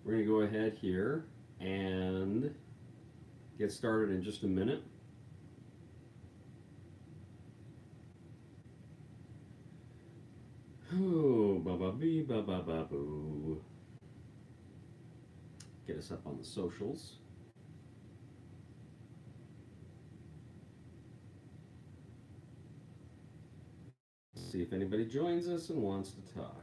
We're going to go ahead here and get started in just a minute. Oh, ba ba bee, ba ba ba boo. Get us up on the socials. See if anybody joins us and wants to talk.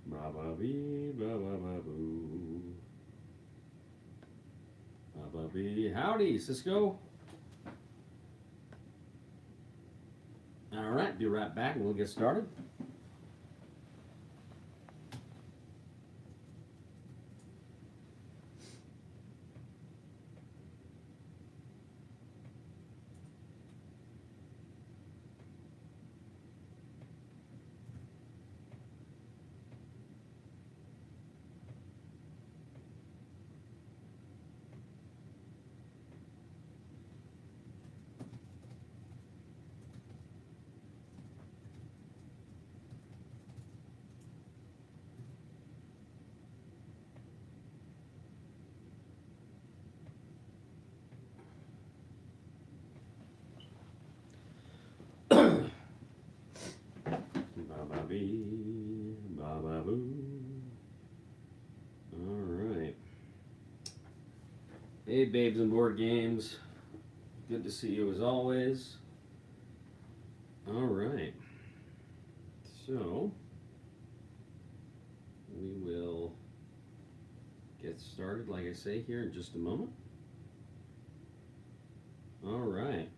Ba ba bee, ba ba ba boo. Ba ba bee. Howdy, Cisco. All right, be right back and we'll get started. Ba ba bee, ba ba boo. All right. Hey, babes and board games. Good to see you as always. All right. So, we will get started, like I say, here in just a moment. All right.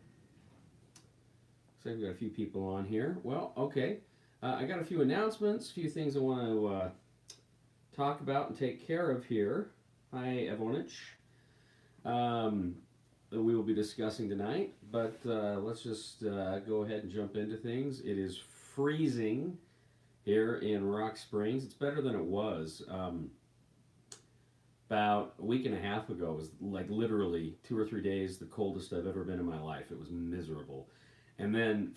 Looks like we got a few people on here. Well, okay. I got a few announcements, a few things I want to talk about and take care of here. Hi, Evonich. That we will be discussing tonight, but let's just go ahead and jump into things. It is freezing here in Rock Springs. It's better than it was. About a week and a half ago, it was like literally 2 or 3 days the coldest I've ever been in my life. It was miserable. And then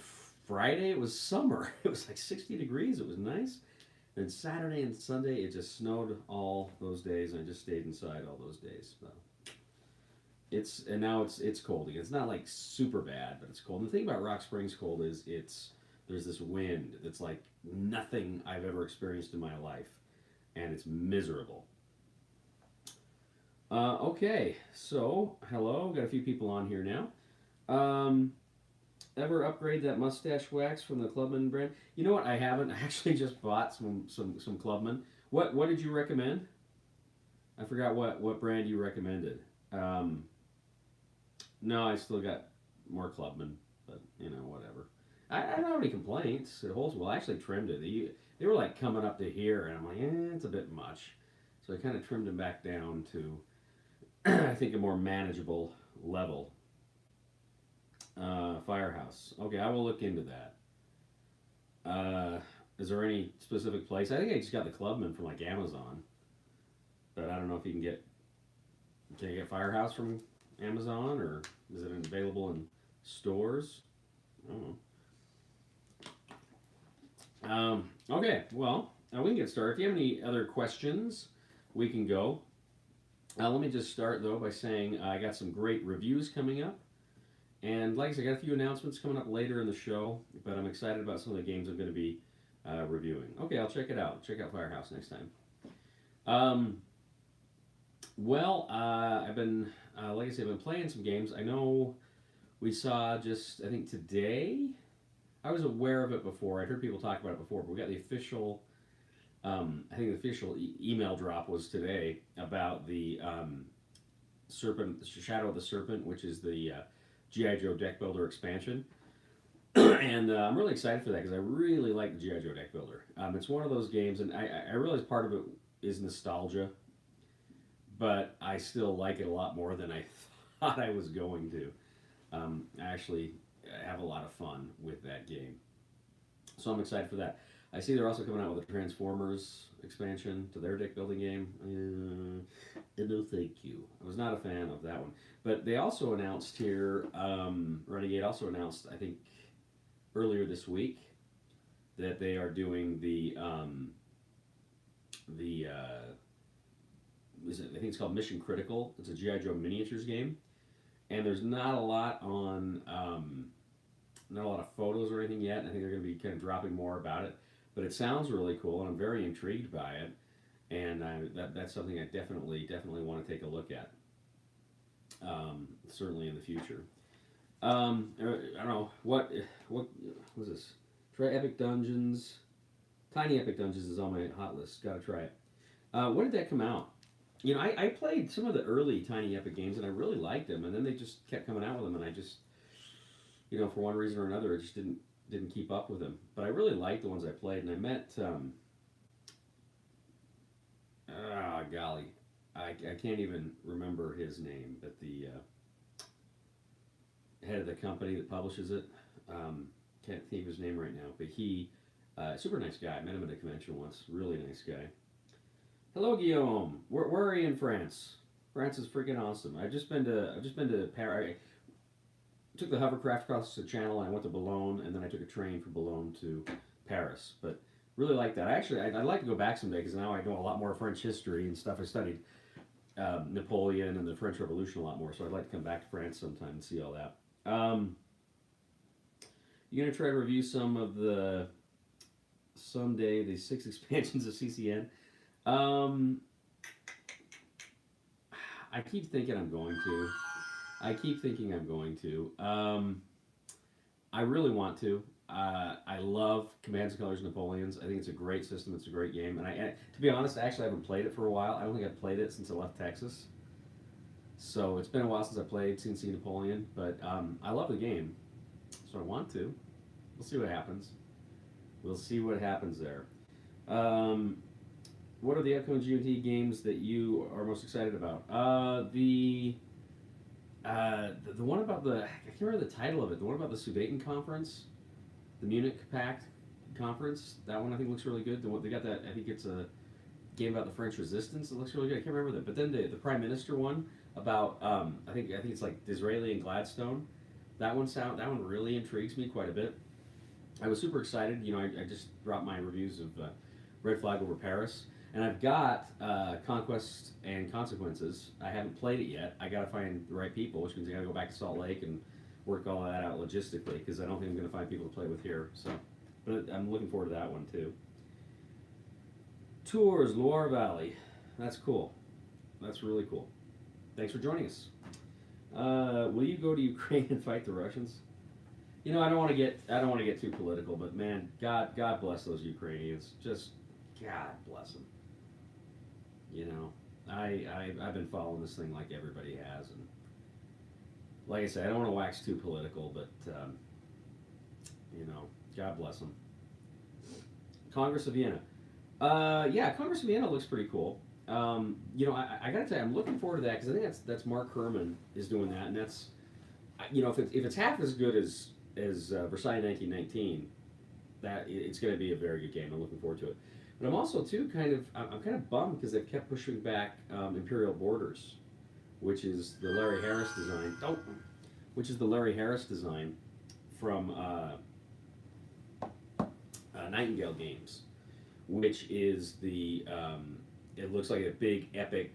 Friday, it was summer. It was like 60 degrees. It was nice. And Saturday and Sunday, it just snowed all those days, and I just stayed inside all those days. So now it's cold again. It's not like super bad, but it's cold. And the thing about Rock Springs cold is there's this wind that's like nothing I've ever experienced in my life, and it's miserable. Okay, so hello, got a few people on here now. Um, Ever upgrade that mustache wax from the Clubman brand? You know what? I haven't. I actually just bought some Clubman. What did you recommend? I forgot what brand you recommended. Um, no, I still got more Clubman, but whatever. I don't have any complaints. It holds well. I actually trimmed it. They were like coming up to here, and I'm like, it's a bit much. So I kind of trimmed them back down to, I think, a more manageable level. Firehouse. Okay, I will look into that. Is there any specific place? I think I just got the Clubman from like Amazon, but I don't know if you can you get Firehouse from Amazon, or is it available in stores? I don't know. Okay, well, we can get started. If you have any other questions, we can go. Let me just start though by saying I got some great reviews coming up. And like I said, I got a few announcements coming up later in the show, but I'm excited about some of the games I'm going to be reviewing. Okay, I'll check it out. Check out Firehouse next time. Um, I've been, like I said, I've been playing some games. I know we saw just, I think today, I was aware of it before. I'd heard people talk about it before, but we got the official, I think the official email drop was today about the Serpent, Shadow of the Serpent, which is the GI Joe deck builder expansion. And I'm really excited for that because I really like the GI Joe deck builder. It's one of those games, and I realize part of it is nostalgia, but I still like it a lot more than I thought I was going to. I actually have a lot of fun with that game, so I'm excited for that. I see they're also coming out with a Transformers expansion to their deck building game. no thank you. I was not a fan of that one. But they also announced here, Renegade also announced, I think, earlier this week that they are doing I think it's called Mission Critical. It's a GI Joe miniatures game, and there's not a lot on not a lot of photos or anything yet. I think they're going to be kind of dropping more about it, but it sounds really cool, and I'm very intrigued by it. And that's something I definitely want to take a look at. Certainly in the future. I don't know what was this? Try Epic Dungeons. Tiny Epic Dungeons is on my hot list. Got to try it. When did that come out? I played some of the early Tiny Epic games and I really liked them, and then they just kept coming out with them, and I just, for one reason or another, I just didn't keep up with them. But I really liked the ones I played, and I met, golly, I can't even remember his name, but the head of the company that publishes it, can't think of his name right now, but he, super nice guy. I met him at a convention once. Really nice guy. Hello, Guillaume. Where are you in France? France is freaking awesome. I've just been to Paris. I took the hovercraft across the channel, and I went to Boulogne, and then I took a train from Boulogne to Paris. But really like that. I'd like to go back someday, because now I know a lot more French history and stuff. I studied Napoleon and the French Revolution a lot more, so I'd like to come back to France sometime and see all that. You're gonna try to review someday the 6 expansions of CCN. I keep thinking I'm going to. I really want to. I love Commands and Colors Napoleons. I think it's a great system. It's a great game. And to be honest, I actually haven't played it for a while. I don't think I've played it since I left Texas. So it's been a while since I played CNC Napoleon. But I love the game. So I want to. We'll see what happens. We'll see what happens there. What are the upcoming GMT games that you are most excited about? The one about I can't remember the title of it. The one about the Sudeten conference, the Munich Pact conference. That one I think looks really good. They got that. I think it's a game about the French resistance. It looks really good. I can't remember that. But then the Prime Minister one about I think it's like Disraeli and Gladstone. That one really intrigues me quite a bit. I was super excited. I just dropped my reviews of Red Flag Over Paris. And I've got Conquest and Consequences. I haven't played it yet. I got to find the right people, which means I got to go back to Salt Lake and work all that out logistically, because I don't think I'm going to find people to play with here. So, but I'm looking forward to that one too. Tours Loire Valley. That's cool. That's really cool. Thanks for joining us. Will you go to Ukraine and fight the Russians? I don't want to get too political, but man, God bless those Ukrainians. Just God bless them. I've been following this thing like everybody has, and like I said, I don't want to wax too political, but God bless them. Congress of Vienna. Yeah, Congress of Vienna looks pretty cool. I gotta tell you, I'm looking forward to that, because I think that's Mark Herman is doing that, and that's if it's half as good as Versailles 1919, that it's going to be a very good game. I'm looking forward to it. But I'm also too I'm kind of bummed, because they've kept pushing back Imperial Borders, which is the Larry Harris design. From Nightingale Games, which is it looks like a big epic.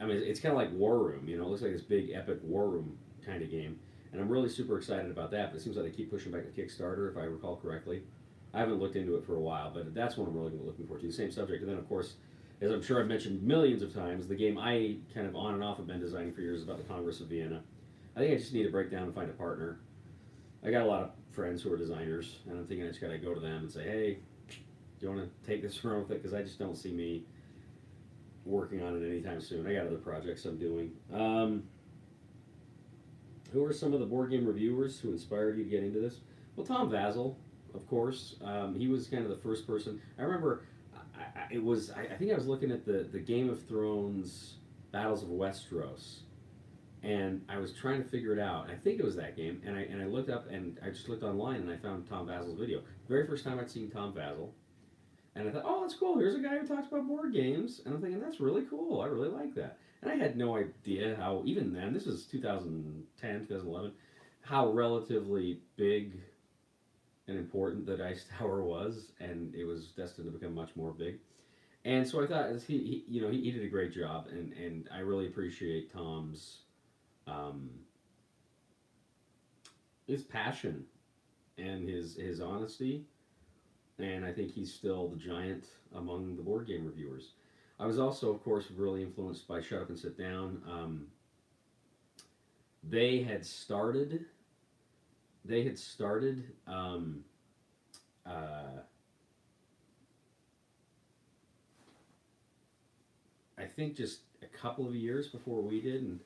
I mean, it's kind of like War Room. It looks like this big epic War Room kind of game, and I'm really super excited about that. But it seems like they keep pushing back the Kickstarter, if I recall correctly. I haven't looked into it for a while, but that's one I'm really looking forward to. The same subject. And then, of course, as I'm sure I've mentioned millions of times, the game I kind of on and off have been designing for years is about the Congress of Vienna. I think I just need to break down and find a partner. I got a lot of friends who are designers, and I'm thinking I just got to go to them and say, hey, do you want to take this run with it? Because I just don't see me working on it anytime soon. I got other projects I'm doing. Who are some of the board game reviewers who inspired you to get into this? Well, Tom Vasil, of course. He was kind of the first person. I remember I think I was looking at the Game of Thrones Battles of Westeros, and I was trying to figure it out. I think it was that game, and I looked up, and I just looked online, and I found Tom Vasil's video. Very first time I'd seen Tom Vasil. And I thought, oh, that's cool. Here's a guy who talks about board games. And I'm thinking, that's really cool. I really like that. And I had no idea how, even then, this was 2010, 2011, how relatively big and important the Dice Tower was. And it was destined to become much more big. And so I thought he did a great job. And I really appreciate Tom's, um, his passion and his honesty, and I think he's still the giant among the board game reviewers. I was also, of course, really influenced by Shut Up and Sit Down. They had started. They had started. Uh, I think just a couple of years before we did, and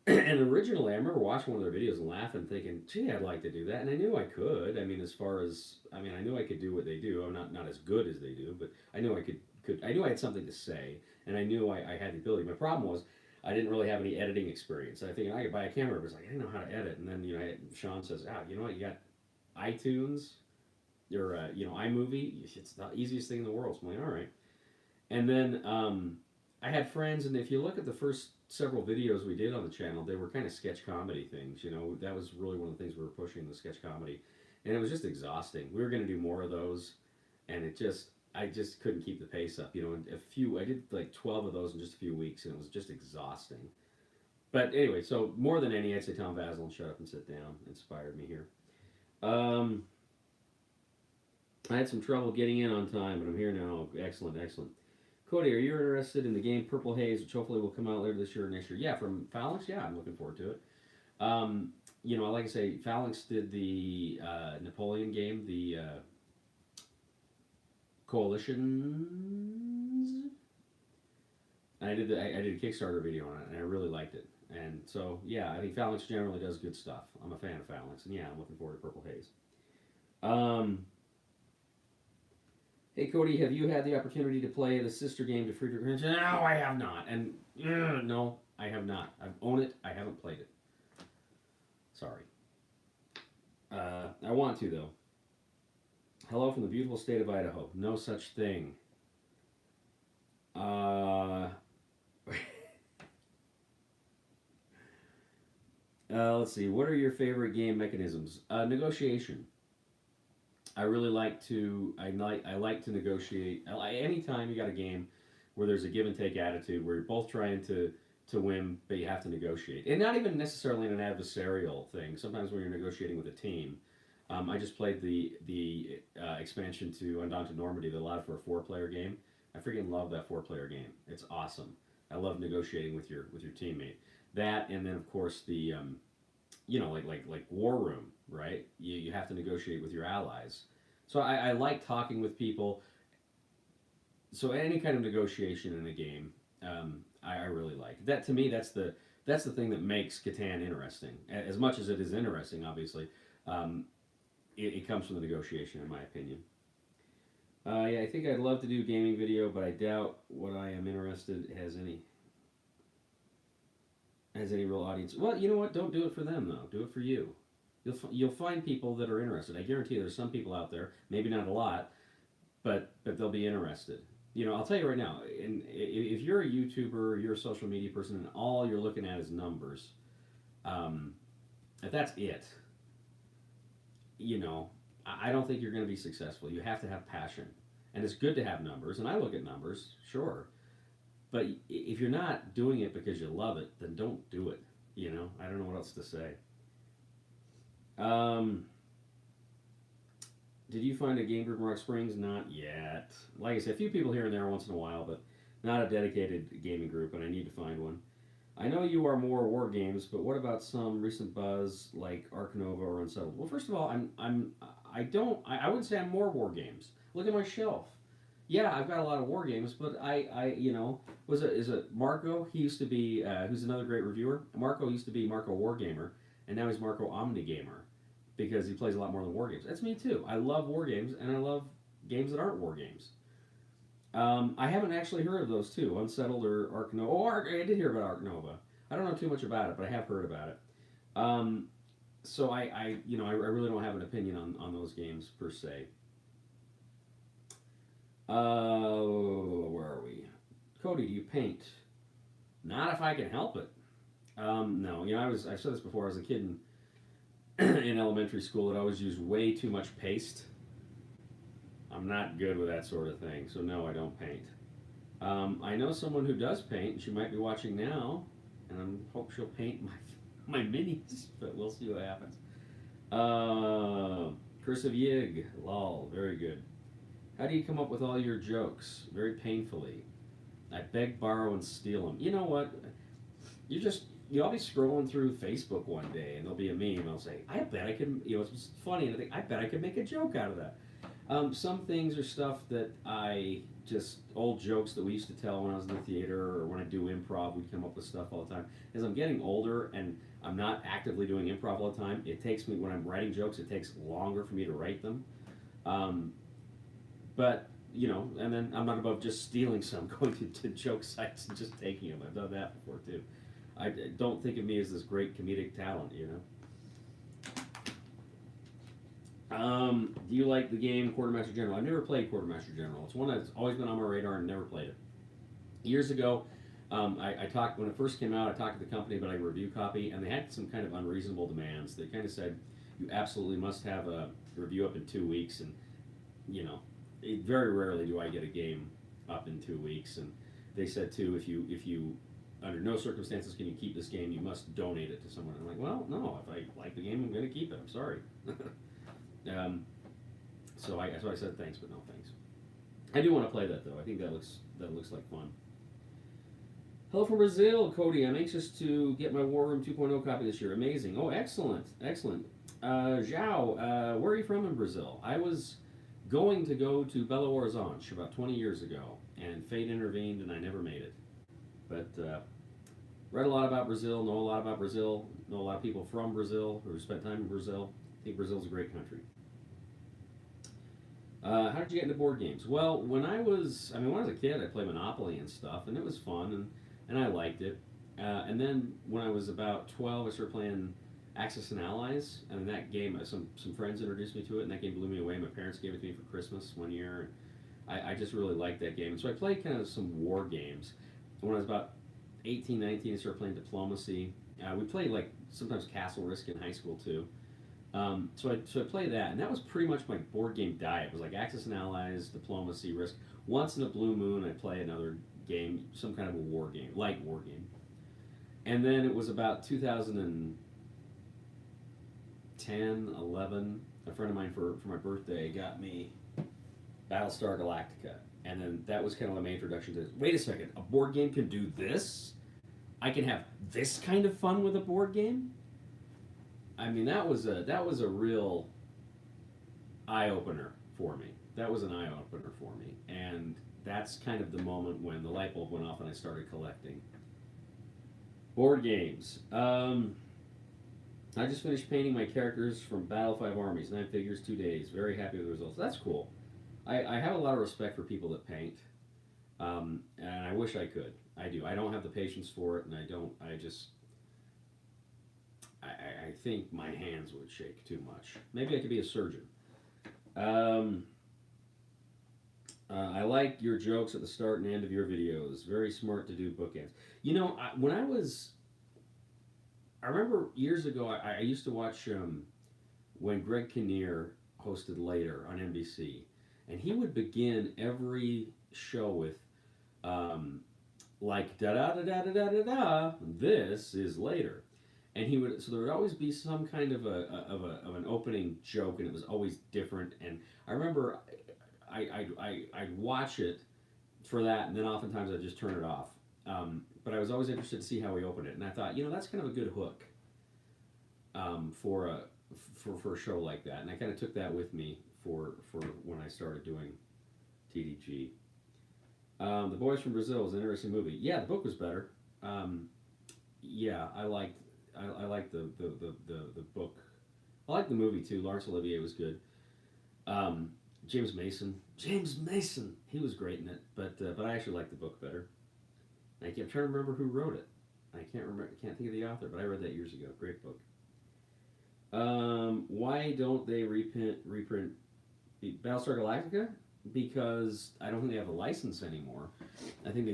and originally, I remember watching one of their videos and laughing, thinking, "Gee, I'd like to do that." And I knew I could. I mean, as far as I knew I could do what they do. I'm not as good as they do, but I knew I could. I knew I had something to say, and I knew I had the ability. My problem was I didn't really have any editing experience. I think I could buy a camera, but it was like I didn't know how to edit. And then Sean says, you know what? You got iTunes or iMovie. It's the easiest thing in the world." So I'm like, all right. And then I had friends, and if you look at the first several videos we did on the channel, they were kind of sketch comedy things. That was really one of the things we were pushing, the sketch comedy, and it was just exhausting. We were going to do more of those, and I just couldn't keep the pace up. I did like 12 of those in just a few weeks, and it was just exhausting. But anyway, so more than any, I'd say Tom Vasil and Shut Up and Sit Down inspired me here. Um, I had some trouble getting in on time, but I'm here now. Excellent, excellent. Cody, are you interested in the game Purple Haze, which hopefully will come out later this year or next year? Yeah, from Phalanx. Yeah, I'm looking forward to it. Like I say, Phalanx did the Napoleon game, the Coalitions. And I did a Kickstarter video on it, and I really liked it. And so yeah, I think Phalanx generally does good stuff. I'm a fan of Phalanx, and yeah, I'm looking forward to Purple Haze. Um, Hey Cody, have you had the opportunity to play the sister game to Friedrich Grinch? No, I have not. And no, I have not. I own it. I haven't played it. Sorry. I want to though. Hello from the beautiful state of Idaho. No such thing. Uh, let's see. What are your favorite game mechanisms? Negotiation. I really like to. I like to negotiate. Anytime you got a game where there's a give and take attitude, where you're both trying to win, but you have to negotiate, and not even necessarily in an adversarial thing. Sometimes when you're negotiating with a team. I just played the expansion to Undaunted Normandy that allowed for a 4-player game. I freaking love that 4-player game. It's awesome. I love negotiating with your teammate. That, and then of course the like War Room, right? You have to negotiate with your allies. So I like talking with people. So any kind of negotiation in a game, I really like that. To me, that's the thing that makes Catan interesting. As much as it is interesting, obviously, um, it comes from the negotiation, in my opinion. Yeah, I think I'd love to do a gaming video, but I doubt what I am interested has any real audience. Well, you know what? Don't do it for them though. Do it for you. You'll find people that are interested. I guarantee there's some people out there, maybe not a lot, but they'll be interested. I'll tell you right now. If you're a YouTuber, you're a social media person, and all you're looking at is numbers, um, if that's it, you know, I don't think you're going to be successful. You have to have passion, and it's good to have numbers. And I look at numbers, sure, but if you're not doing it because you love it, then don't do it. I don't know what else to say. Um, did you find a game group in Rock Springs? Not yet. Like I said, a few people here and there once in a while, but not a dedicated gaming group, and I need to find one. I know you are more war games, but what about some recent buzz like Ark Nova or Unsettled? Well, first of all, I wouldn't say I'm more war games. Look at my shelf. Yeah, I've got a lot of war games, but is it Marco? He used to be, who's another great reviewer. Marco used to be Marco Wargamer, and now he's Marco Omnigamer because he plays a lot more than war games. That's me too. I love war games, and I love games that aren't war games. I haven't actually heard of those two, Unsettled or Ark Nova. Oh, I did hear about Ark Nova. I don't know too much about it, but I have heard about it. So I really don't have an opinion on those games per se. Where are we? Cody, do you paint? Not if I can help it. No, I've said this before. As a kid in elementary school, it always used way too much paste. I'm not good with that sort of thing, so no, I don't paint. I know someone who does paint, and she might be watching now, and I hope she'll paint my minis, but we'll see what happens. Cursive Yig, lol, very good. How do you come up with all your jokes? Very painfully. I beg, borrow, and steal them. You know what? You'll be scrolling through Facebook one day, and there'll be a meme. And I'll say, I bet I can. It's funny, and I think I bet I could make a joke out of that. Some things are stuff that I just old jokes that we used to tell when I was in the theater or when I do improv. We'd come up with stuff all the time. As I'm getting older and I'm not actively doing improv all the time, it takes me when I'm writing jokes. It takes longer for me to write them. But and then I'm not above just stealing some, going to joke sites and just taking them. I've done that before too. I don't think of me as this great comedic talent. Do you like the game Quartermaster General? I've never played Quartermaster General. It's one that's always been on my radar and never played it. Years ago, I talked when it first came out. I talked to the company about a review copy, and they had some kind of unreasonable demands. They kind of said you absolutely must have a review up in 2 weeks, and very rarely do I get a game up in 2 weeks. And they said too, if you under no circumstances can you keep this game, you must donate it to someone. I'm like, well, no. If I like the game, I'm going to keep it. I'm sorry. So I said thanks, but no thanks. I do want to play that though. I think that looks like fun. Hello from Brazil, Cody. I'm anxious to get my War Room 2.0 copy this year. Amazing. Oh, excellent. Zhao, where are you from in Brazil? I was going to go to Belo Horizonte about 20 years ago, and fate intervened, and I never made it. But read a lot about Brazil, know a lot about Brazil, know a lot of people from Brazil who spent time in Brazil. I think Brazil's a great country. How did you get into board games? Well, when I was a kid, I played Monopoly and stuff, and it was fun, and I liked it. And then when I was about 12, I started playing Axis and Allies, and that game, some friends introduced me to it, and that game blew me away. My parents gave it to me for Christmas one year. I just really liked that game. And so I played kind of some war games. When I was about 18, 19, I started playing Diplomacy. We played sometimes Castle Risk in high school too. So I played that, and that was pretty much my board game diet. It was like Axis and Allies, Diplomacy, Risk. Once in a blue moon, I'd play another game, some kind of a war game, light war game. And then it was about 2010, 11. A friend of mine for my birthday got me Battlestar Galactica. And then that was kind of like my introduction to this. Wait a second, a board game can do this? I can have this kind of fun with a board game? I mean, that was a real eye opener for me. That was an eye opener for me, and that's kind of the moment when the light bulb went off and I started collecting board games. I just finished painting my characters from Battle 5 Armies, 9 figures, 2 days. Very happy with the results. That's cool. I have a lot of respect for people that paint, and I wish I could. I do. I don't have the patience for it, and I think my hands would shake too much. Maybe I could be a surgeon. I like your jokes at the start and end of your videos. Very smart to do bookends. I remember years ago, I used to watch when Greg Kinnear hosted Later on NBC, and he would begin every show with da da da da da da da da. This is Later. And so there would always be some kind of an opening joke, and it was always different. And I remember I'd watch it for that, and then oftentimes I'd just turn it off. But I was always interested to see how he opened it, and I thought, that's kind of a good hook for a show like that. And I kind of took that with me for when I started doing TDG. The Boys from Brazil was an interesting movie. Yeah, the book was better. Yeah, I liked the book. I liked the movie too. Laurence Olivier was good. James Mason, he was great in it. But I actually liked the book better. I kept trying to remember who wrote it. I can't think of the author, but I read that years ago. Great book. Why don't they reprint Battlestar Galactica? because I don't think they have a license anymore. I think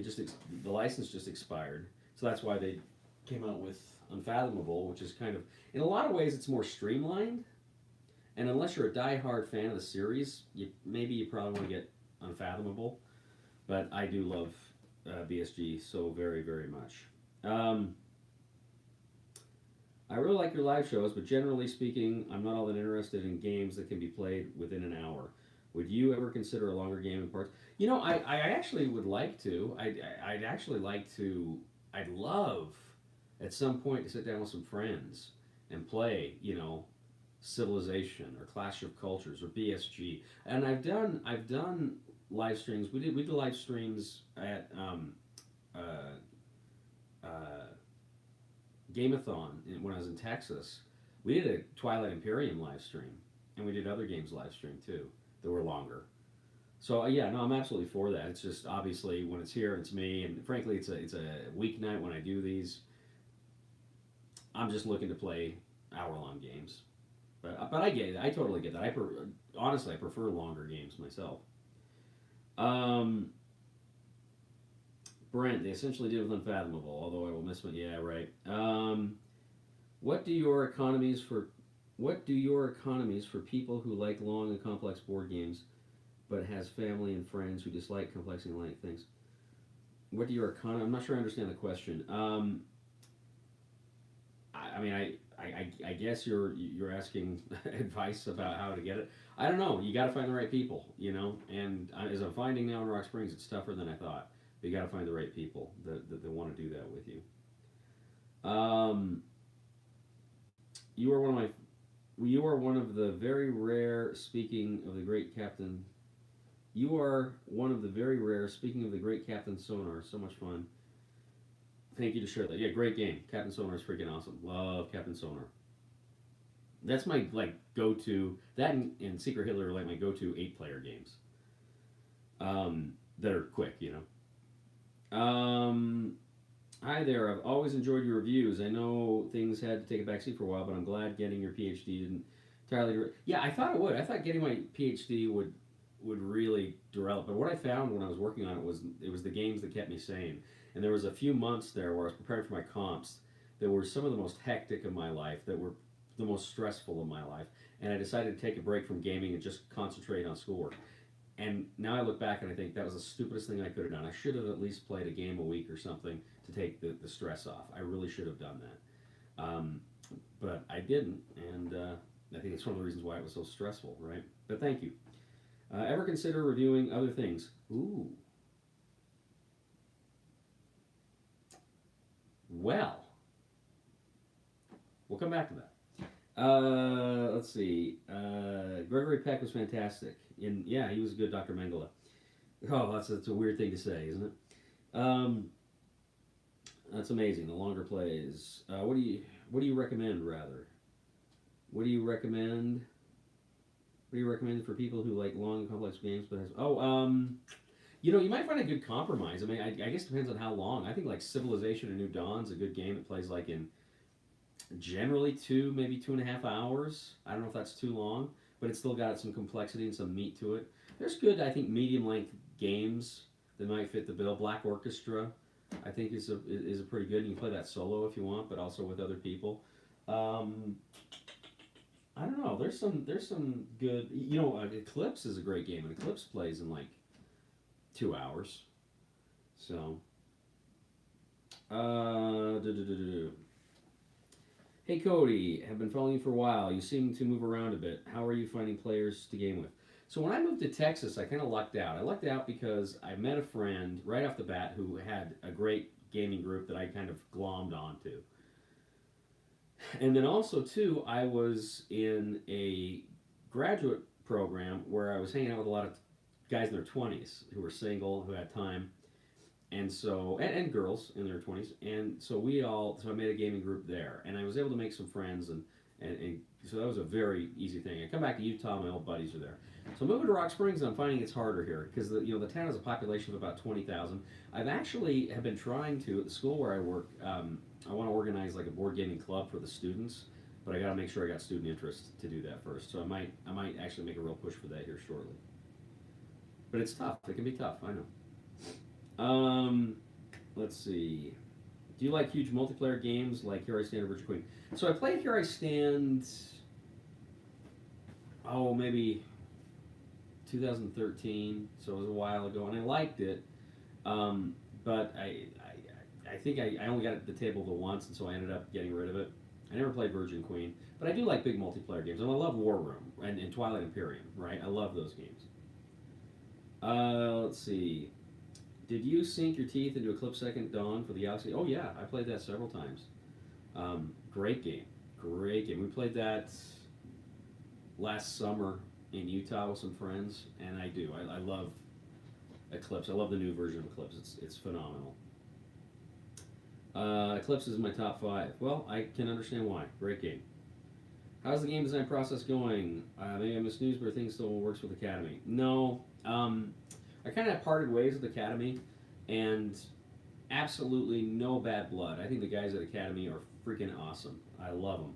the license just expired, so that's why they came out with Unfathomable, which is kind of, in a lot of ways, it's more streamlined. And unless you're a die-hard fan of the series, maybe you probably want to get Unfathomable. But I do love BSG so very, very much. Um, I really like your live shows, but generally speaking, I'm not all that interested in games that can be played within an hour. Would you ever consider a longer game in parts? I actually would like to. I'd actually like to. I'd love at some point to sit down with some friends and play, Civilization or Clash of Cultures or BSG. And I've done live streams. We did live streams at uh, uh, Gameathon when I was in Texas. We did a Twilight Imperium live stream, and we did other games live stream too that were longer. So yeah, no, I'm absolutely for that. It's just obviously when it's here, it's me, and frankly, it's a weeknight when I do these. I'm just looking to play hour long games, but I get it. I totally get that. Honestly, I prefer longer games myself. Um, Brent, they essentially did with Unfathomable, although I will miss one. Yeah, right. What do your economies for what do your economies for people who like long and complex board games, but has family and friends who dislike complexity and like things? What do your economy? I'm not sure I understand the question. I mean, I guess you're asking advice about how to get it. I don't know. You got to find the right people, And as I'm finding now in Rock Springs, it's tougher than I thought. But you got to find the right people that want to do that with you. You are one of my. You are one of the very rare. Speaking of the great Captain, you are one of the very rare. Speaking of the great Captain Sonar, so much fun. Thank you to share that. Yeah, great game. Captain Sonar is freaking awesome. Love Captain Sonar. That's my go to. That and Secret Hitler are like my go to 8-player games. That are quick. Hi there. I've always enjoyed your reviews. I know things had to take a backseat for a while, but I'm glad getting your PhD didn't entirely. Yeah, I thought it would. I thought getting my PhD would really derail it. But what I found when I was working on it was the games that kept me sane. And there was a few months there where I was preparing for my comps that were some of the most hectic of my life, that were the most stressful of my life. And I decided to take a break from gaming and just concentrate on schoolwork. And now I look back and I think that was the stupidest thing I could have done. I should have at least played a game a week or something to take the stress off. I really should have done that. But I didn't, and I think it's one of the reasons why it was so stressful, right? But thank you. Ever consider reviewing other things? Ooh. Well, we'll come back to that. Let's see. Gregory Peck was fantastic. Yeah, he was a good Dr. Mengele. Oh, that's a weird thing to say, isn't it? That's amazing. The longer plays. What do you recommend rather? What do you recommend? What do you recommend for people who like long, complex games but has you might find a good compromise. I mean, I guess it depends on how long. I think like Civilization or New Dawn's a good game that plays like in generally maybe 2.5 hours. I don't know if that's too long, but it's still got some complexity and some meat to it. There's good, I think, medium length games that might fit the bill. Black Orchestra, I think is a pretty good. You can play that solo if you want, but also with other people. Um, I don't know. There's some good. Eclipse is a great game, and Eclipse plays in like 2 hours. So, uh, duh, duh, duh, duh, duh. Hey Cody, have been following you for a while. You seem to move around a bit. How are you finding players to game with? So when I moved to Texas, I kind of lucked out. I lucked out because I met a friend right off the bat who had a great gaming group that I kind of glommed onto. And then also too, I was in a graduate program where I was hanging out with a lot of guys in their 20s who were single, who had time, and girls in their 20s, and so I made a gaming group there, and I was able to make some friends, and so that was a very easy thing. I come back to Utah, my old buddies are there. So moving to Rock Springs, I'm finding it's harder here because the town has a population of about 20,000. I've actually have been trying to, at the school where I work, I want to organize like a board gaming club for the students, but I got to make sure I got student interest to do that first. So I might actually make a real push for that here shortly. but it's tough. It can be tough. I know. Let's see. Do you like huge multiplayer games like Here I Stand or Virgin Queen? So I played Here I Stand. Oh, maybe 2013. So it was a while ago, and I liked it. But I think I only got it at the table the once, and so I ended up getting rid of it. I never played Virgin Queen, but I do like big multiplayer games, and I love War Room and Twilight Imperium. Right, I love those games. Let's see. Did you sink your teeth into Eclipse Second Dawn for the Galaxy? Oh yeah, I played that several times. Great game, great game. We played that last summer in Utah with some friends, and I do. I love Eclipse. I love the new version of Eclipse. It's phenomenal. Eclipse is my top five. Well, I can understand why. Great game. How's the game design process going? Maybe I missed news, but things still works with Academy. No, I kind of parted ways with Academy, and absolutely no bad blood. I think the guys at Academy are freaking awesome. I love them.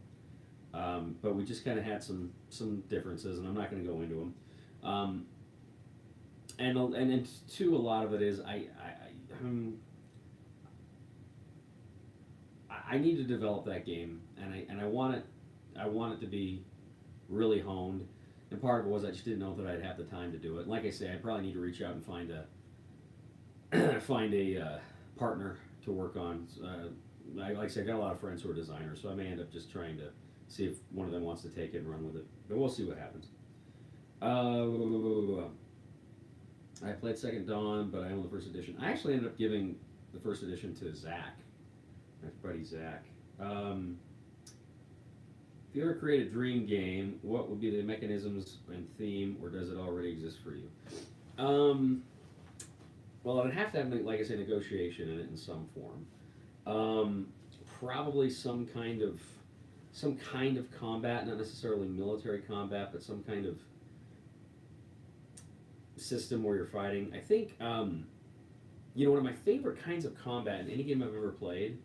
But we just kind of had some differences, and I'm not going to go into them. Um, and two, a lot of it is I need to develop that game, and I want it to be really honed. And part of it was I just didn't know that I'd have the time to do it. And like I say, I probably need to reach out and find a find a partner to work on. Like I said, I got a lot of friends who are designers, so I may end up just trying to see if one of them wants to take it and run with it. But we'll see what happens. I played Second Dawn, but I own the first edition. I actually ended up giving the first edition to Zach, my buddy Zach. If you ever create a dream game, what would be the mechanisms and theme, or does it already exist for you? Um, well, I'd have to have, like I said, negotiation in it in some form. Um, Probably some kind of combat, not necessarily military combat, but some kind of system where you're fighting. I think one of my favorite kinds of combat in any game I've ever played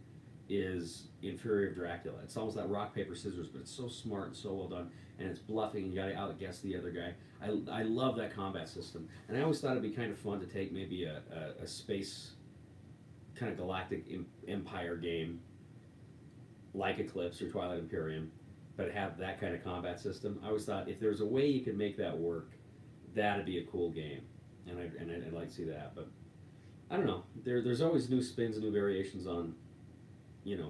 is in Fury of Dracula. It's almost like rock paper scissors, but it's so smart and so well done, and it's bluffing, and you got to outguess the other guy. I love that combat system, and I always thought it'd be kind of fun to take maybe a space kind of galactic empire game like Eclipse or Twilight Imperium, but have that kind of combat system. I always thought if there's a way you could make that work, that'd be a cool game, and I'd like to see that. But I don't know. There's always new spins and new variations on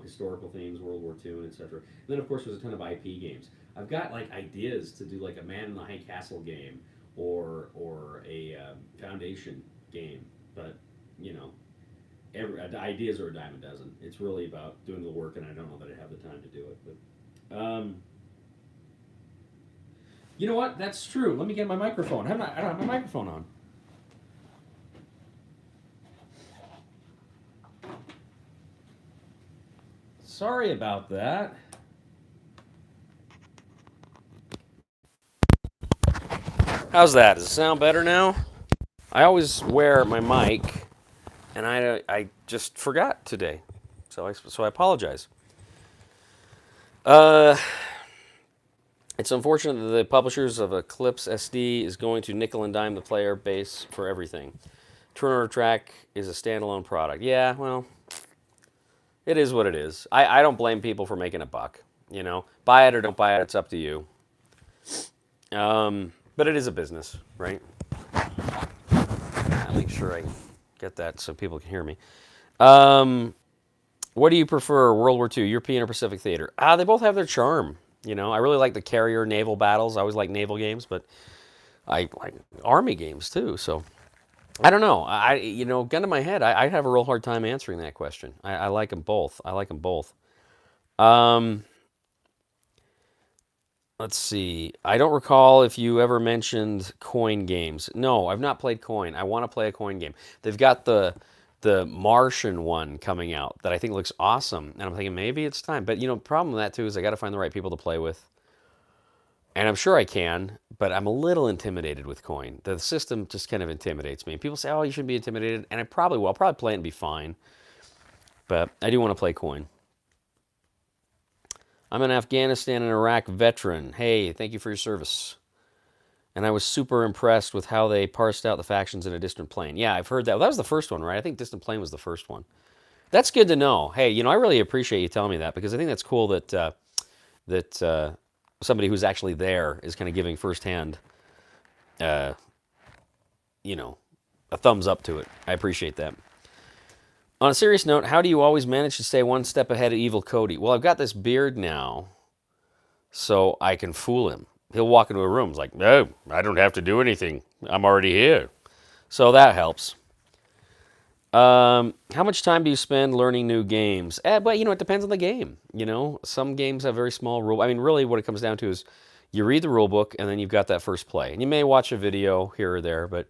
historical themes, World War II, and etc. And then of course there's a ton of IP games. I've got like ideas to do like a Man in the High Castle game or a Foundation game, but you know, ideas are a dime a dozen. It's really about doing the work, and I don't know that I have the time to do it. But you know what? That's true. Let me get my microphone. I don't have my microphone on. Sorry about that. How's that? Does it sound better now? I always wear my mic, and I just forgot today, so I apologize. Uh, it's unfortunate that the publishers of Eclipse SD is going to nickel and dime the player base for everything. Turner Track is a standalone product. Yeah, well, it is what it is. I don't blame people for making a buck. Buy it or don't buy it. It's up to you. But it is a business, right? I'll make sure I get that so people can hear me. What do you prefer, World War II, European or Pacific theater? They both have their charm. I really like the carrier naval battles. I always like naval games, but I like army games too. So I don't know. Gun to my head, I have a real hard time answering that question. I like them both. I like them both. Let's see. I don't recall if you ever mentioned coin games. No, I've not played coin. I want to play a coin game. They've got the Martian one coming out that I think looks awesome, and I'm thinking maybe it's time. But problem with that too is I got to find the right people to play with, and I'm sure I can, but I'm a little intimidated with coin. The system just kind of intimidates me. People say, "Oh, you shouldn't be intimidated," and I probably will. I'll probably play it and be fine, but I do want to play coin. I'm an Afghanistan and Iraq veteran. Hey, thank you for your service. And I was super impressed with how they parsed out the factions in A Distant Plane. Yeah, I've heard that. Well, that was the first one, right? I think Distant Plane was the first one. That's good to know. Hey, I really appreciate you telling me that because I think that's cool that somebody who's actually there is kind of giving firsthand, uh, you know, a thumbs up to it. I appreciate that. On a serious note, how do you always manage to stay one step ahead of evil Cody? Well, I've got this beard now, so I can fool him. He'll walk into a room, it's like, no, I don't have to do anything. I'm already here. So that helps. How much time do you spend learning new games? But it depends on the game. Some games have very small rule. I mean, really, what it comes down to is you read the rule book and then you've got that first play, and you may watch a video here or there, but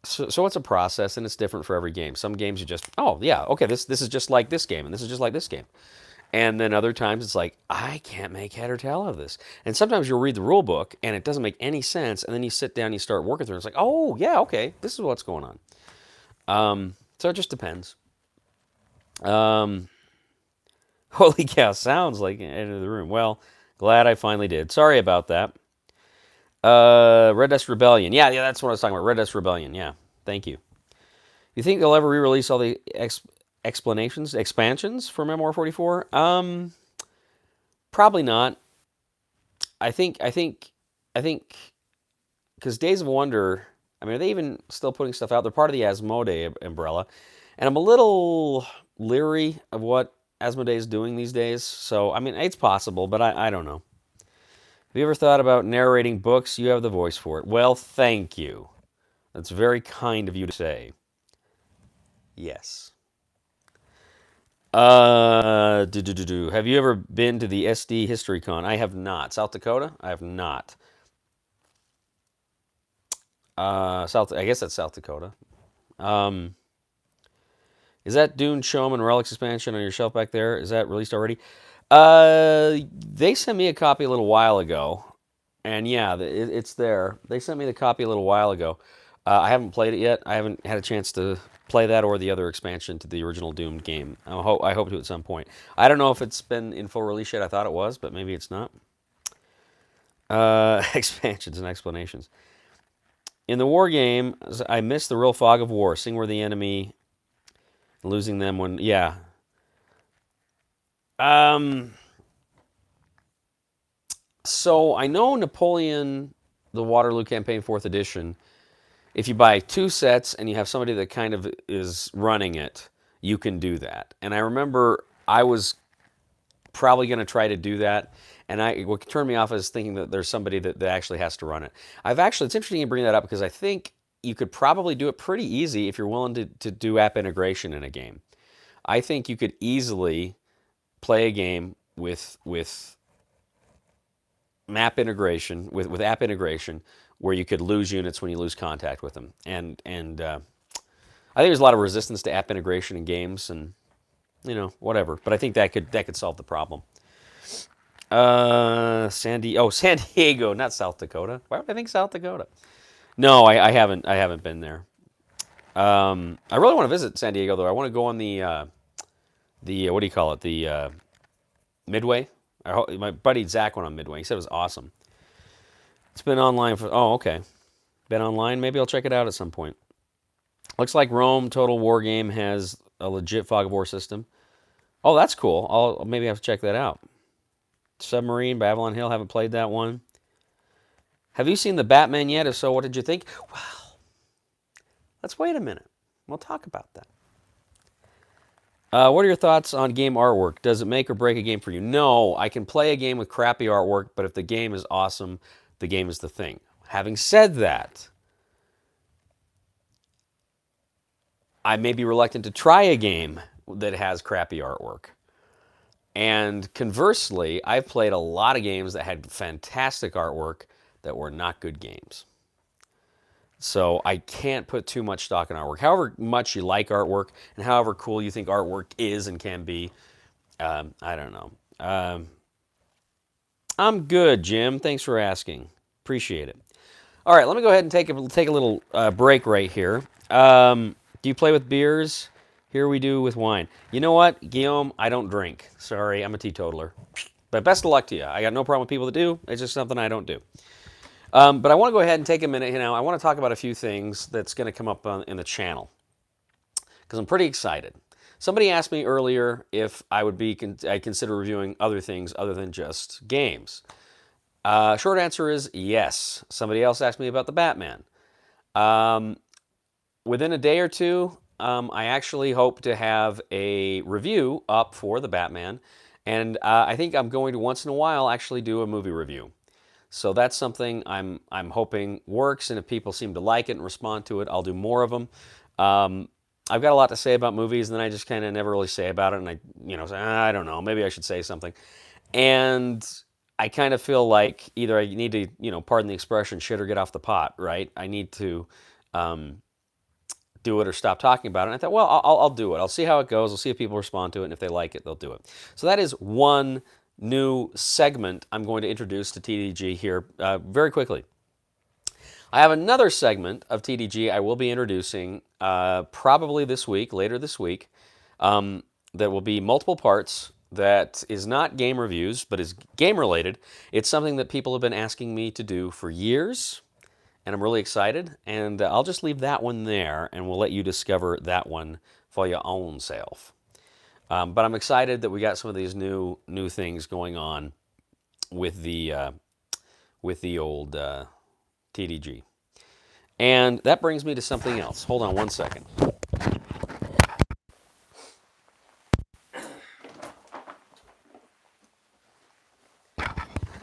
so it's a process and it's different for every game. Some games you just, oh yeah, okay, this is just like this game, and this is just like this game. And then other times it's like, I can't make head or tail of this. And sometimes you'll read the rule book and it doesn't make any sense, and then you sit down and you start working through it. It's like, oh yeah, okay, this is what's going on. So it just depends. Um, Holy cow, sounds like enter the room. Well, glad I finally did. Sorry about that. Red Death Rebellion. Yeah, that's what I was talking about. Red Death Rebellion. Yeah, thank you. You think they'll ever re-release all the expansions for Memoir 44? Probably not. I think, because Days of Wonder. I mean, are they even still putting stuff out? They're part of the Asmodee umbrella, and I'm a little leery of what Asmodee is doing these days. So, I mean, it's possible, but I don't know. Have you ever thought about narrating books? You have the voice for it. Well, thank you. That's very kind of you to say. Yes. Have you ever been to the SD History Con? I have not. South Dakota? I have not. I guess that's South Dakota. Um, is that Dune Showman Relics expansion on your shelf back there? Is that released already? They sent me a copy a little while ago, and yeah, it's there. They sent me the copy a little while ago. I haven't played it yet. I haven't had a chance to play that or the other expansion to the original Doom game. I hope to at some point. I don't know if it's been in full release yet. I thought it was, but maybe it's not. Expansions and explanations. In the war game, I missed the real fog of war, seeing where the enemy, losing them when, yeah. So I know Napoleon, the Waterloo Campaign 4th Edition, if you buy 2 sets and you have somebody that kind of is running it, you can do that. And I remember I was probably going to try to do that. And what turned me off is thinking that there's somebody that actually has to run it. It's interesting you bring that up because I think you could probably do it pretty easy if you're willing to do app integration in a game. I think you could easily play a game with map integration, with app integration, where you could lose units when you lose contact with them. And I think there's a lot of resistance to app integration in games, and whatever. But I think that could solve the problem. San Diego, not South Dakota. Why would I think South Dakota? No, I haven't been there. I really want to visit San Diego though. I want to go on the what do you call it? The Midway. My buddy Zach went on Midway. He said it was awesome. It's been online for. Oh, okay. Been online. Maybe I'll check it out at some point. Looks like Rome Total War Game has a legit fog of war system. Oh, that's cool. I'll maybe have to check that out. Submarine by Avalon Hill. Haven't played that one. Have you seen the Batman yet? If so, what did you think? Well, let's wait a minute. We'll talk about that. What are your thoughts on game artwork? Does it make or break a game for you? No, I can play a game with crappy artwork, but if the game is awesome, the game is the thing. Having said that, I may be reluctant to try a game that has crappy artwork. And conversely, I've played a lot of games that had fantastic artwork that were not good games. So I can't put too much stock in artwork. However much you like artwork and however cool you think artwork is and can be, I don't know. I'm good, Jim. Thanks for asking. Appreciate it. All right, let me go ahead and take a little break right here. Do you play with beers? Here we do with wine. You know what, Guillaume? I don't drink. Sorry, I'm a teetotaler. But best of luck to you. I got no problem with people that do. It's just something I don't do. But I want to go ahead and take a minute. I want to talk about a few things that's going to come up in the channel because I'm pretty excited. Somebody asked me earlier if I consider reviewing other things other than just games. Short answer is yes. Somebody else asked me about the Batman. Within a day or two, I actually hope to have a review up for the Batman, and I think I'm going to once in a while actually do a movie review. So that's something I'm hoping works, and if people seem to like it and respond to it, I'll do more of them. I've got a lot to say about movies, and then I just kind of never really say about it, and I say, I don't know, maybe I should say something. And I kind of feel like either I need to, pardon the expression, shit or get off the pot, right? I need to do it or stop talking about it. And I thought, well, I'll do it. I'll see how it goes. I'll see if people respond to it, and if they like it, they'll do it. So that is one new segment I'm going to introduce to TDG here very quickly. I have another segment of TDG I will be introducing probably this week, later this week, that will be multiple parts that is not game reviews, but is game related. It's something that people have been asking me to do for years, and I'm really excited. And I'll just leave that one there, and we'll let you discover that one for your own self. But I'm excited that we got some of these new things going on with the old TDG. And that brings me to something else. Hold on one second.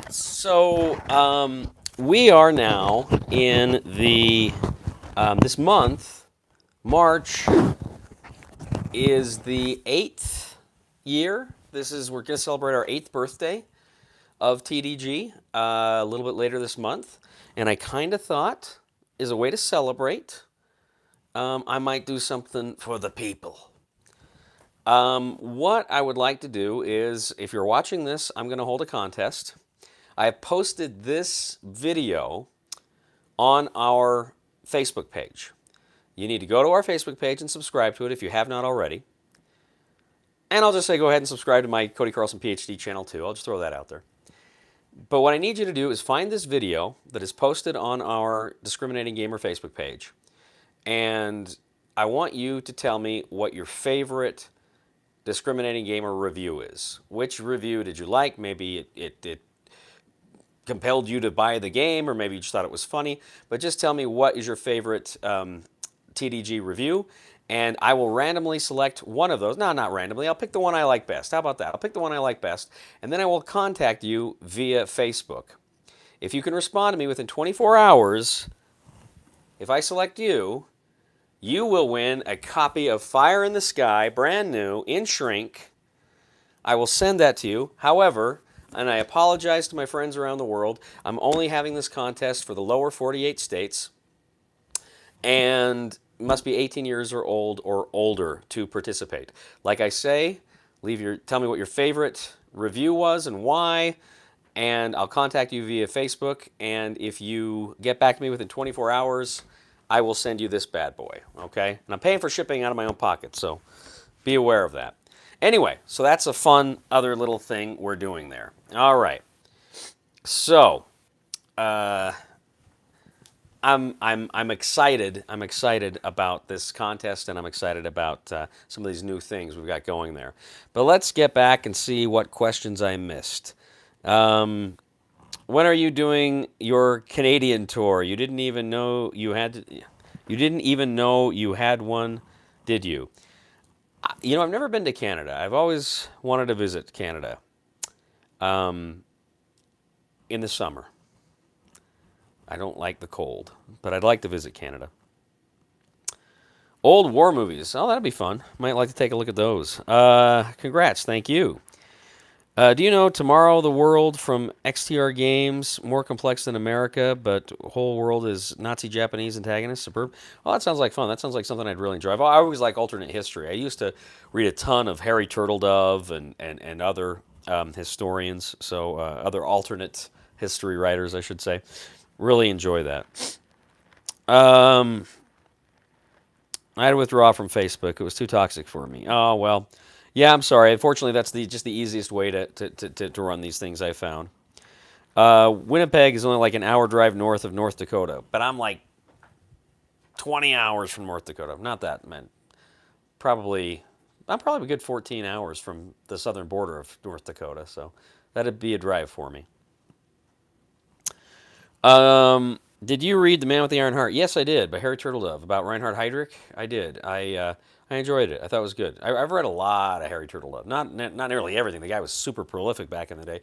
So we are now in the this month, March is the 8th year. We're going to celebrate our 8th birthday of TDG a little bit later this month, and I kind of thought, as a way to celebrate, I might do something for the people. What I would like to do is, if you're watching this, I'm going to hold a contest. I have posted this video on our Facebook page. You need to go to our Facebook page and subscribe to it if you have not already. And I'll just say go ahead and subscribe to my Cody Carlson PhD channel too. I'll just throw that out there. But what I need you to do is find this video that is posted on our Discriminating Gamer Facebook page. And I want you to tell me what your favorite Discriminating Gamer review is. Which review did you like? Maybe it compelled you to buy the game, or maybe you just thought it was funny. But just tell me what is your favorite TDG review, and I will randomly select one of those. No, not randomly. I'll pick the one I like best. How about that? I'll pick the one I like best, and then I will contact you via Facebook. If you can respond to me within 24 hours, if I select you, you will win a copy of Fire in the Sky, brand new, in shrink. I will send that to you. However, and I apologize to my friends around the world, I'm only having this contest for the lower 48 states, and must be 18 years or older to participate. Like I say, tell me what your favorite review was and why, and I'll contact you via Facebook, and if you get back to me within 24 hours, I will send you this bad boy, okay? And I'm paying for shipping out of my own pocket, so be aware of that. Anyway, so that's a fun other little thing we're doing there. All right. So, I'm excited. I'm excited about this contest, and I'm excited about some of these new things we've got going there. But let's get back and see what questions I missed. When are you doing your Canadian tour? You didn't even know you had. You didn't even know you had one, did you? I've never been to Canada. I've always wanted to visit Canada in the summer. I don't like the cold, but I'd like to visit Canada. Old war movies. Oh, that'd be fun. Might like to take a look at those. Congrats. Thank you. Do you know Tomorrow the World from XTR Games? More complex than America, but whole world is Nazi-Japanese antagonists. Superb. Oh, that sounds like fun. That sounds like something I'd really enjoy. I always like alternate history. I used to read a ton of Harry Turtledove and other historians, so other alternate history writers, I should say. Really enjoy that. I had to withdraw from Facebook. It was too toxic for me. Oh, well. Yeah, I'm sorry. Unfortunately, that's just the easiest way to run these things I found. Winnipeg is only like an hour drive north of North Dakota, but I'm like 20 hours from North Dakota. Not that, man. I'm probably a good 14 hours from the southern border of North Dakota, so that'd be a drive for me. Did you read The Man with the Iron Heart? Yes, I did, by Harry Turtledove, about Reinhard Heydrich. I did. I enjoyed it. I thought it was good. Have read a lot of Harry Turtledove. Not nearly everything. The guy was super prolific back in the day,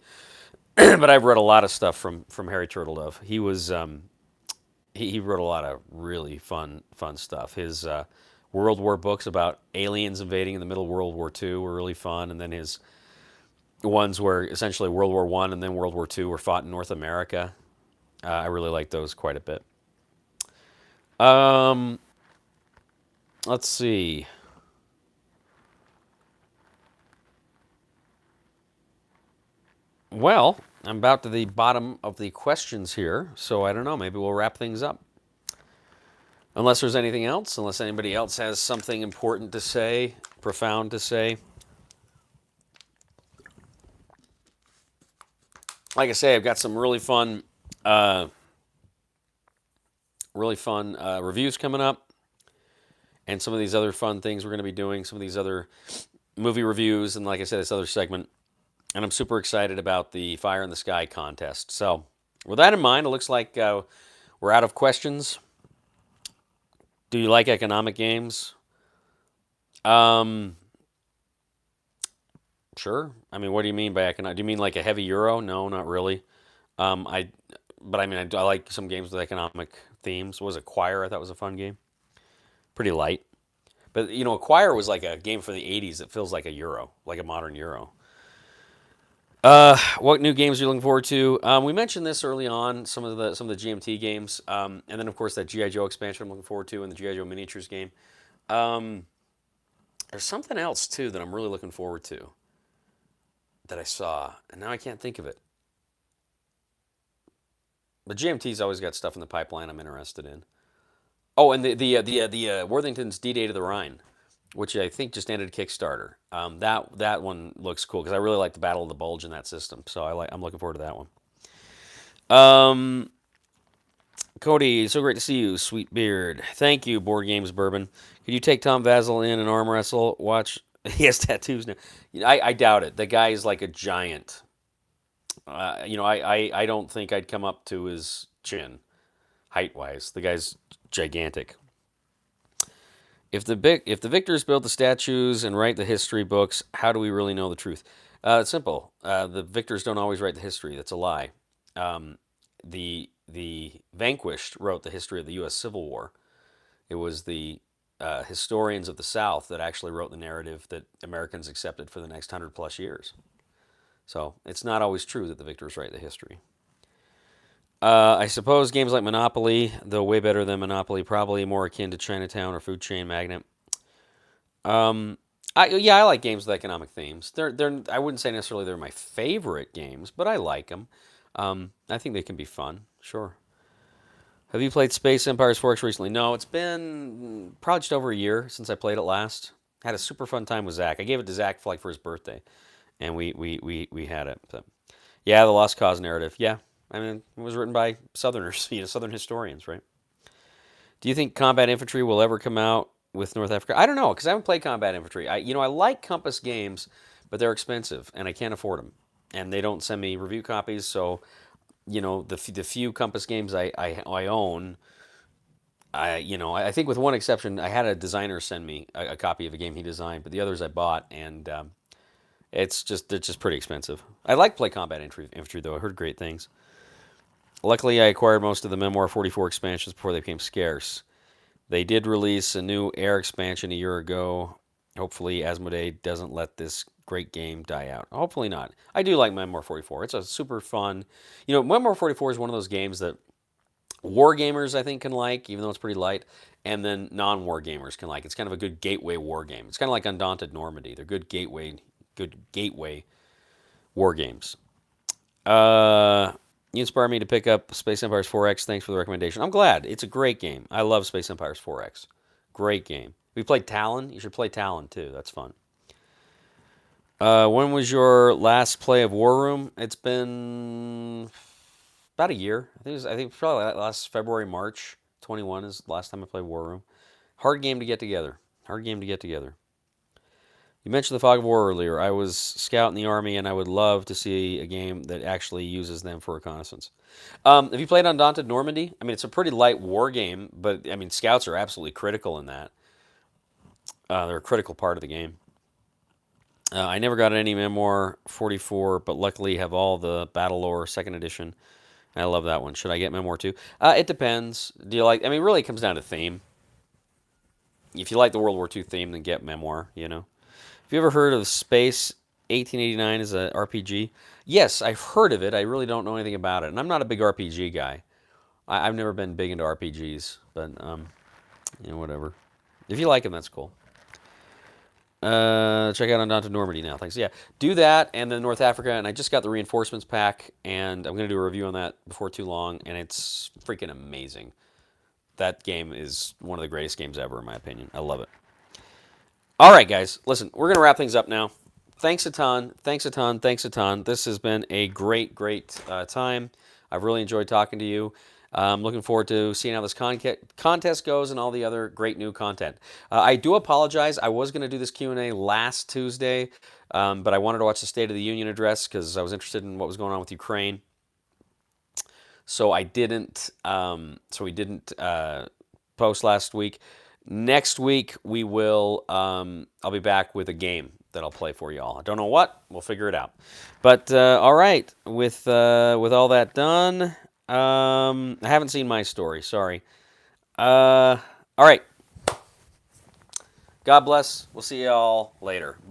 but I've read a lot of stuff from Harry Turtledove. He wrote a lot of really fun stuff. His World War books about aliens invading in the middle of World War II were really fun, and then his ones where essentially World War One and then World War II were fought in North America. I really like those quite a bit. Um, let's see. Well, I'm about to the bottom of the questions here, so I don't know. Maybe we'll wrap things up. Unless there's anything else, unless anybody else has something important to say, profound to say. Like I say, I've got some uh, really fun reviews coming up, and some of these other fun things we're going to be doing. Some of these other movie reviews, and like I said, this other segment. And I'm super excited about the Fire in the Sky contest. So, with that in mind, it looks like we're out of questions. Do you like economic games? Um, sure. I mean, what do you mean by economic? Do you mean like a heavy euro? No, not really. I, but I mean, I like some games with economic themes. What was Acquire? I thought was a fun game. Pretty light. But you know, Acquire was like a game for the '80s that feels like a euro, like a modern euro. What new games are you looking forward to? We mentioned this early on, some of the GMT games, and then of course that GI Joe expansion I'm looking forward to, and the GI Joe miniatures game. Um, there's something else too that I'm really looking forward to that I saw, and now I can't think of it. But GMT's always got stuff in the pipeline I'm interested in. Oh, and the Worthington's D-Day to the Rhine, which I think just ended Kickstarter. That one looks cool because I really like the Battle of the Bulge in that system, so I'm looking forward to that one. Um, Cody, so great to see you, sweet beard. Thank you, Board Games Bourbon. Could you take Tom Vasil in and arm wrestle? Watch, he has tattoos now. I doubt it. The guy is like a giant. I don't think I'd come up to his chin, height wise. The guy's gigantic. If the victors build the statues and write the history books, how do we really know the truth? It's simple. The victors don't always write the history. That's a lie. Um, the vanquished wrote the history of the U.S. Civil War. It was the historians of the South that actually wrote the narrative that Americans accepted for the next 100+ years. So it's not always true that the victors write the history. I suppose games like Monopoly, though way better than Monopoly, probably more akin to Chinatown or Food Chain Magnate. Um, I like games with economic themes. I wouldn't say necessarily they're my favorite games, but I like them. I think they can be fun. Sure. Have you played Space Empires 4X recently? No, it's been probably just over a year since I played it last. Had a super fun time with Zach. I gave it to Zach for his birthday, and we had it. So, yeah, the Lost Cause narrative. Yeah, I mean, it was written by Southerners, Southern historians, right? Do you think combat infantry will ever come out with North Africa? I don't know because I haven't played combat infantry. I like Compass games, but they're expensive and I can't afford them, and they don't send me review copies. So the few Compass games I own, I think with one exception, I had a designer send me a copy of a game he designed, but the others I bought, and they're just pretty expensive. I like play combat infantry though. I heard great things. Luckily, I acquired most of the Memoir 44 expansions before they became scarce. They did release a new Air expansion a year ago. Hopefully, Asmodee doesn't let this great game die out. Hopefully not. I do like Memoir 44. It's a super fun. Memoir 44 is one of those games that war gamers I think can like, even though it's pretty light, and then non-war gamers can like. It's kind of a good gateway war game. It's kind of like Undaunted Normandy. They're good gateway war games. You inspired me to pick up Space Empires 4X. Thanks for the recommendation. I'm glad. It's a great game. I love Space Empires 4X. Great game. We played Talon. You should play Talon too. That's fun. When was your last play of War Room? It's been about a year. I think probably last February, March 21 is the last time I played War Room. Hard game to get together. Hard game to get together. You mentioned the Fog of War earlier. I was scout in the Army, and I would love to see a game that actually uses them for reconnaissance. Have you played Undaunted Normandy? I mean, it's a pretty light war game, but I mean, scouts are absolutely critical in that. They're a critical part of the game. I never got any Memoir 44, but luckily have all the Battle Lore 2nd edition. I love that one. Should I get Memoir 2? It depends. Do you like, I mean, really it comes down to theme. If you like the World War II theme, then get Memoir, you know. Have you ever heard of Space 1889 as an RPG? Yes, I've heard of it. I really don't know anything about it. And I'm not a big RPG guy. I've never been big into RPGs, but, you know, whatever. If you like them, that's cool. Check out Undaunted Normandy now. Thanks. Yeah, do that, and then North Africa. And I just got the reinforcements pack, and I'm going to do a review on that before too long. And it's freaking amazing. That game is one of the greatest games ever, in my opinion. I love it. All right, guys. Listen, we're going to wrap things up now. Thanks a ton. Thanks a ton. Thanks a ton. This has been a great, great time. I've really enjoyed talking to you. I'm looking forward to seeing how this contest goes and all the other great new content. I do apologize. I was going to do this Q&A last Tuesday, but I wanted to watch the State of the Union address because I was interested in what was going on with Ukraine. So I didn't. We didn't post last week. Next week we will. I'll be back with a game that I'll play for y'all. I don't know what. We'll figure it out. But all right. With all that done. I haven't seen my story. Sorry. All right. God bless. We'll see y'all later.